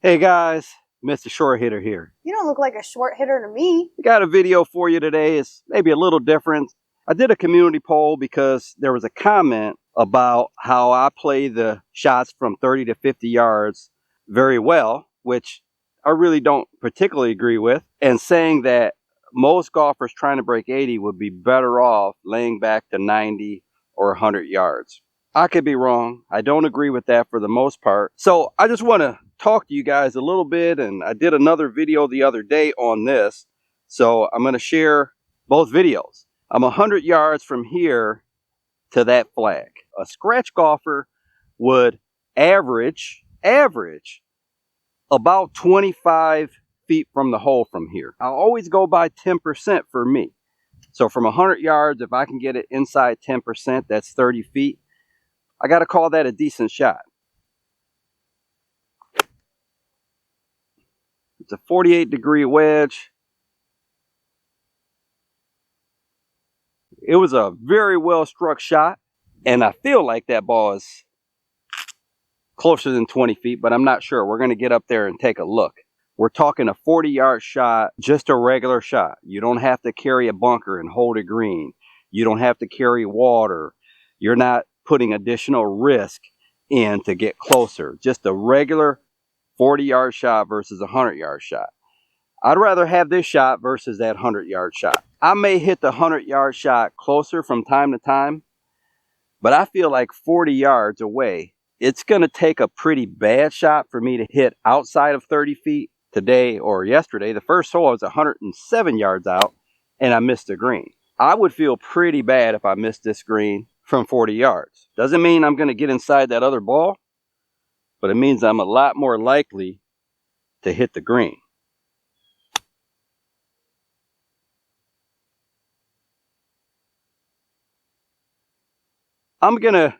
Hey guys, Mr. Short Hitter here. You don't look like a short hitter to me. I got a video for you today. It's maybe a little different. I did a community poll because there was a comment about how I play the shots from 30 to 50 yards very well, which I really don't particularly agree with, and saying that most golfers trying to break 80 would be better off laying back to 90 or 100 yards. I could be wrong. I don't agree with that for the most part. So I just want to talk to you guys a little bit, and I did another video the other day on this. So I'm going to share both videos. I'm 100 yards from here to that flag. A scratch golfer would average about 25 feet from the hole from here. I'll always go by 10% for me. So from 100 yards, if I can get it inside 10%, that's 30 feet. I got to call that a decent shot. It's a 48-degree wedge. It was a very well struck shot, and I feel like that ball is closer than 20 feet, but I'm not sure. We're going to get up there and take a look. We're talking a 40-yard shot, just a regular shot. You don't have to carry a bunker and hold a green. You don't have to carry water. You're not putting additional risk in to get closer. Just a regular 40-yard shot versus a 100-yard shot. I'd rather have this shot versus that 100-yard shot. I may hit the 100-yard shot closer from time to time, but I feel like 40 yards away, it's going to take a pretty bad shot for me to hit outside of 30 feet. Today or yesterday, the first hole I was 107 yards out, and I missed the green. I would feel pretty bad if I missed this green from 40 yards. Doesn't mean I'm going to get inside that other ball, but it means I'm a lot more likely to hit the green. I'm going to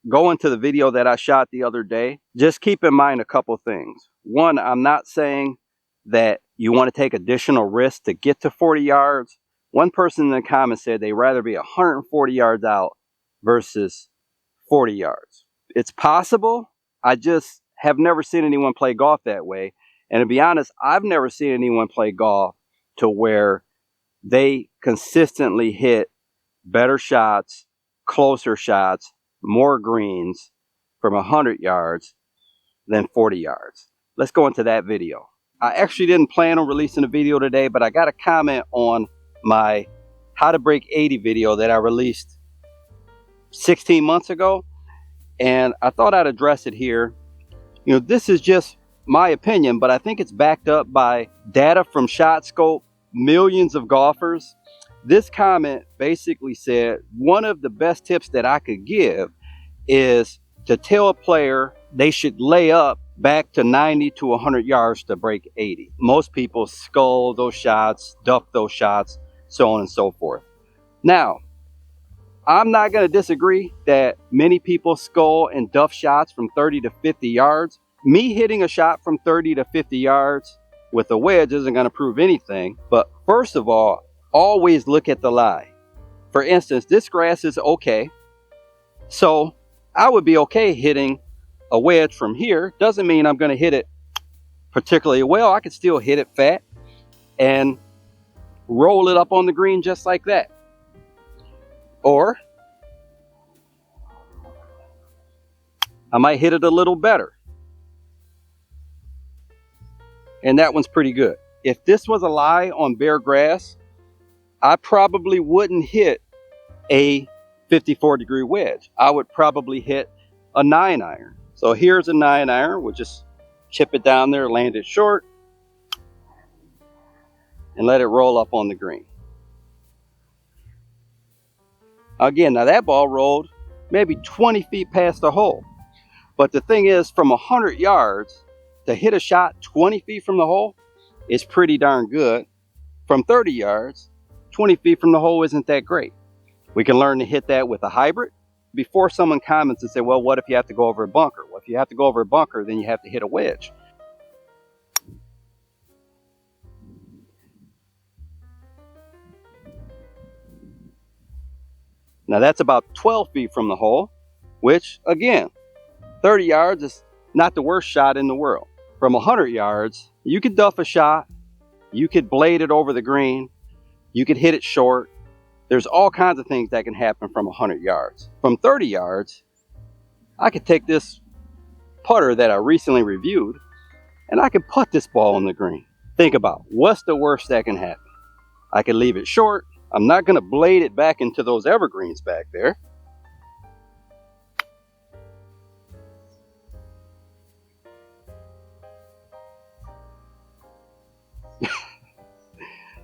go into the video that I shot the other day. Just keep in mind a couple things. One, I'm not saying that you want to take additional risks to get to 40 yards. One person in the comments said they'd rather be 140 yards out versus 40 yards. It's possible. I just have never seen anyone play golf that way. And to be honest, I've never seen anyone play golf to where they consistently hit better shots, closer shots, more greens from 100 yards than 40 yards. Let's go into that video. I actually didn't plan on releasing a video today, but I got a comment on my how to break 80 video that I released 16 months ago, and I thought I'd address it here. You know, this is just my opinion, but I think it's backed up by data from ShotScope, millions of golfers. This comment basically said one of the best tips that I could give is to tell a player they should lay up back to 90 to 100 yards to break 80. Most people skull those shots, duff those shots, so on and so forth. Now, I'm not going to disagree that many people skull and duff shots from 30 to 50 yards. Me hitting a shot from 30 to 50 yards with a wedge isn't going to prove anything. But first of all, always look at the lie. For instance, this grass is okay. So I would be okay hitting a wedge from here. Doesn't mean I'm going to hit it particularly well. I could still hit it fat and roll it up on the green just like that. Or I might hit it a little better. And that one's pretty good. If this was a lie on bare grass, I probably wouldn't hit a 54-degree wedge. I would probably hit a 9-iron. So here's a 9-iron. We'll just chip it down there, land it short, and let it roll up on the green. Again, now that ball rolled maybe 20 feet past the hole. But the thing is, from 100 yards, to hit a shot 20 feet from the hole is pretty darn good. From 30 yards, 20 feet from the hole isn't that great. We can learn to hit that with a hybrid. Before someone comments and say, well, what if you have to go over a bunker? Well, if you have to go over a bunker, then you have to hit a wedge. Now that's about 12 feet from the hole, which again, 30 yards is not the worst shot in the world. From 100 yards, you could duff a shot, you could blade it over the green, you could hit it short. There's all kinds of things that can happen from 100 yards. From 30 yards, I could take this putter that I recently reviewed and I could putt this ball in the green. Think about what's the worst that can happen. I could leave it short. I'm not going to blade it back into those evergreens back there.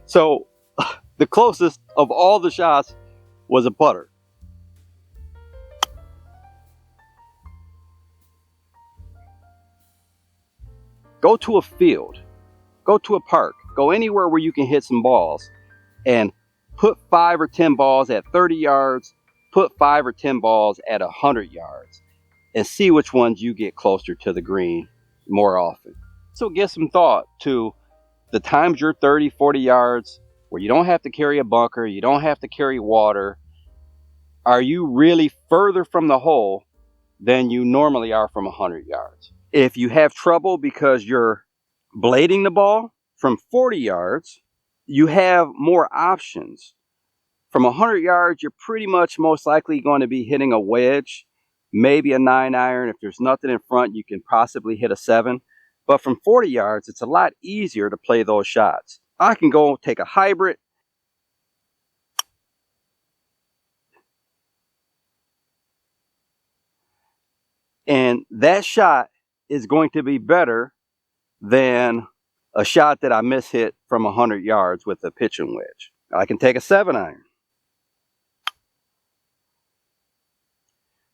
So the closest of all the shots was a putter. Go to a field, go to a park, go anywhere where you can hit some balls and put 5 or 10 balls at 30 yards, put 5 or 10 balls at 100 yards and see which ones you get closer to the green more often. So give some thought to the times you're 30, 40 yards where you don't have to carry a bunker, you don't have to carry water. Are you really further from the hole than you normally are from 100 yards? If you have trouble because you're blading the ball from 40 yards, you have more options. From 100 yards, you're pretty much most likely going to be hitting a wedge, maybe a 9-iron. If there's nothing in front, you can possibly hit a 7. But from 40 yards, it's a lot easier to play those shots. I can go take a hybrid. And that shot is going to be better than a shot that I mishit from 100 yards with a pitching wedge. I can take a 7-iron.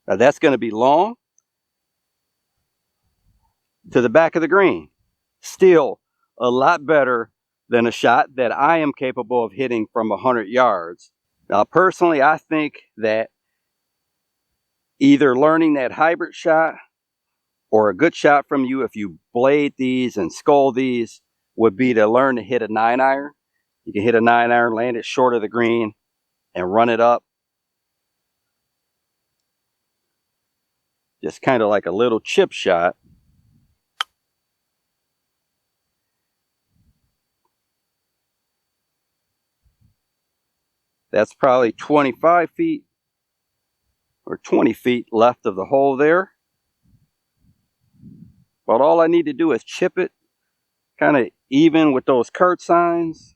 Now that's going to be long to the back of the green. Still a lot better than a shot that I am capable of hitting from 100 yards. Now personally, I think that either learning that hybrid shot or a good shot from you if you blade these and skull these would be to learn to hit a 9-iron. You can hit a 9-iron, land it short of the green and run it up. Just kind of like a little chip shot. That's probably 25 feet or 20 feet left of the hole there. But all I need to do is chip it kind of even with those Kurt signs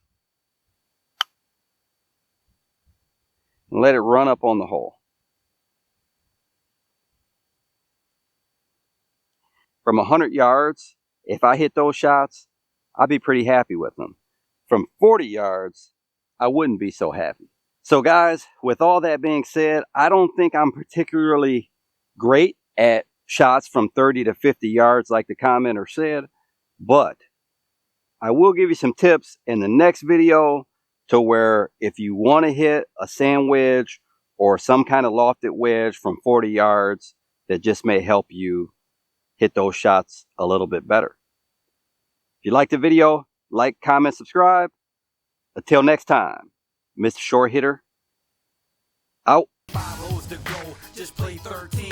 and let it run up on the hole. From 100 yards, if I hit those shots, I'd be pretty happy with them. From 40 yards, I wouldn't be so happy. So guys, with all that being said, I don't think I'm particularly great at shots from 30 to 50 yards like the commenter said, but I will give you some tips in the next video to where if you want to hit a sand wedge or some kind of lofted wedge from 40 yards, that just may help you hit those shots a little bit better. If you liked the video, like, comment, subscribe. Until next time, Mr. Short Hitter, out. 5 holes to go, just play 13.